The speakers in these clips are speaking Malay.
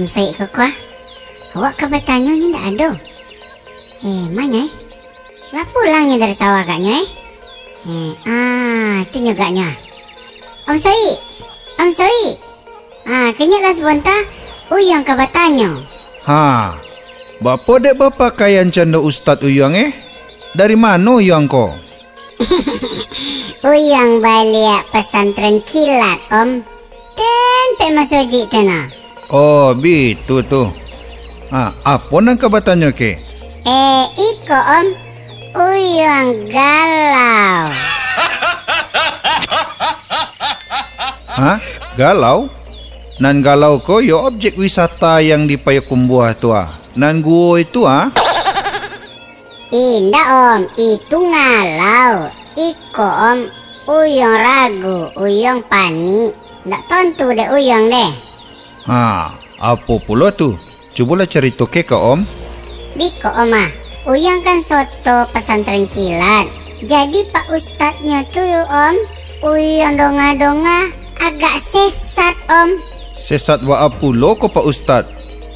Syed ke kuah? Awak ke bertanya ni tak ada. Mana Lah pulangnya dari sawah agaknya itu agaknya. Om Syed. Kenyaklah sebentar. Uyang ke bertanya. Bapa dek berpakaian canda Ustaz Uyang Dari mana Uyang ko? Uyang balik pesantren kilat Om. Dan pe masujid tena. Oh, begitu tu. Apa nak kau bertanya ke? Iko Om. Uyang galau. Galau? Nan galau ko yo objek wisata yang di Payakumbuh tu Nan gua itu Indah Om, itu ngalau. Iko Om, Uyang ragu, Uyang panik. Tak tentu deh Uyang deh. Apa pula tu? Cubalah cerita ke Om. Biko Om Uyang kan soto pesantren kilat. Jadi Pak Ustadznya tu Om, Uyang donga-donga agak sesat Om. Sesat wa apulo ko Pak Ustaz?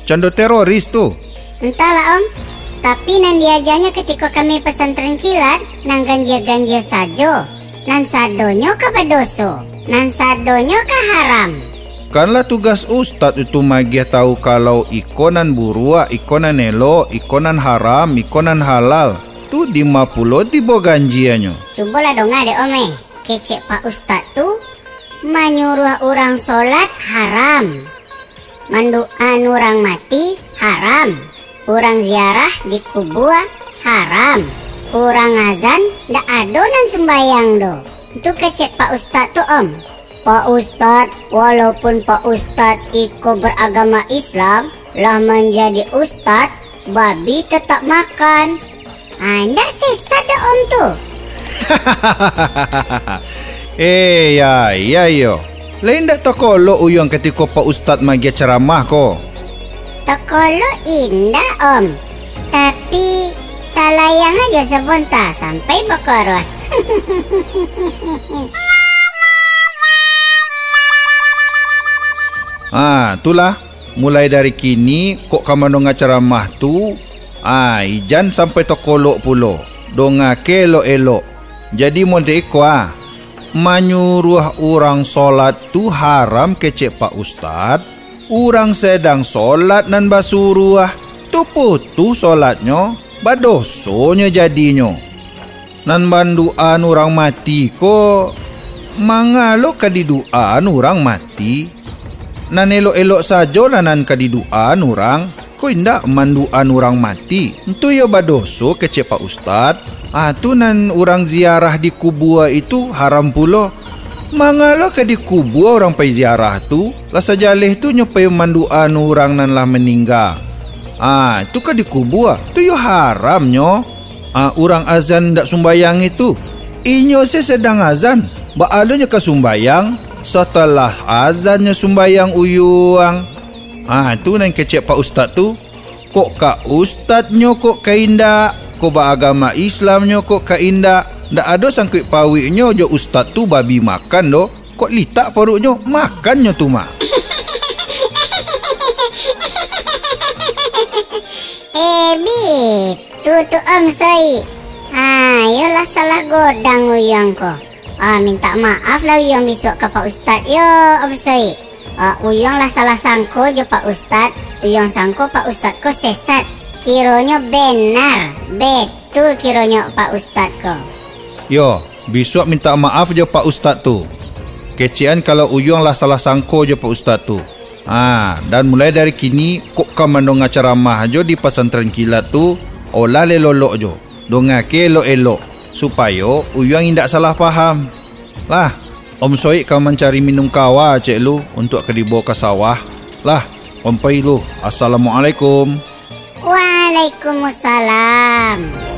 Cando teroris tu? Entahlah Om. Tapi nan diajarnya ketika kami pesantren kilat, nan ganja-ganja sajo. Nan sadonyo ka berdoso. Nan sadonyo ka haram. Kanlah tugas Ustaz itu magiah tahu kalau ikonan burua, ikonan elo, ikonan haram, ikonan halal. Tu di 50 tibo ganjiannya. Cubalah donga deh Om Kecek Pak Ustaz tu menyuruh orang solat haram. Manduan orang mati haram. Orang ziarah di kubur haram. Orang azan dak adonan sembayang do. Itu kecek Pak Ustaz tu Om. Pak Ustaz, walaupun Pak Ustaz iko beragama Islam, lah menjadi Ustaz, babi tetap makan. Anda sesat dah Om tu. Ya yo. Lain dak tokolo Uyang ketika Pak Ustaz magi ceramah ko. Tokolo indah Om. Tapi talayang aja sebentar sampai berkorot. Itulah. Mulai dari kini kok kamu donga ceramah tu, ijan sampai tokolok pulo. Donga ke elok-elok. Jadi monte iko menyuruh orang solat tu haram kecek Pak Ustaz. Orang sedang solat nan basuruh tu putus solatnya, badosonya jadinya. Nan banduan orang mati ko mangalo kadiduan orang mati. Nan elok-elok saja lah nan kadiduan orang, ko indak manduan orang mati. Itu ya badoso kecek Pak Ustaz. Tu nan orang ziarah di kubur itu haram pula. Mangalo ke di kubur orang pai ziarah tu, lah sajaleh tu nyopai manduan orang nan lah meninggal. Tu ke di kubur, tu yo haramnyo. Orang azan ndak sumbayang itu. Inyo sedang azan, baalanya ke sumbayang, setelah azannya sumbayang uyuang. Tu nan kecek Pak Ustaz tu. Kok ka ustaznyo kok kainda, kok beragama Islamnyo kok kainda. Ndak ada sangkut pawiknya jo Ustaz tu babi makan do. Kok litak perutnya makannya tu mak. Tu Om Syed. Yolah salah godang Uyang ko. Minta maaf lah Uyang besok ke Pak Ustaz yo Om Syed. Uyang lah salah sangko jo Pak Ustaz. Uyang sangko Pak Ustaz ko sesat. Kiranya benar. Betul kiranya Pak Ustaz ko. Yo, besok minta maaf je Pak Ustaz tu. Kecian kalau Uyang lah salah sangko je Pak Ustaz tu. Dan mulai dari kini kok kamu donga ceramah jo di pesantren kilat tu, olah lelolok jo. Donga ke elok-elok supaya Uyang indak salah faham. Lah, Om Syed kamu mencari minum kawa cek lu untuk ke dibawa ke sawah. Lah, Om pai lu. Assalamualaikum. Waalaikumsalam.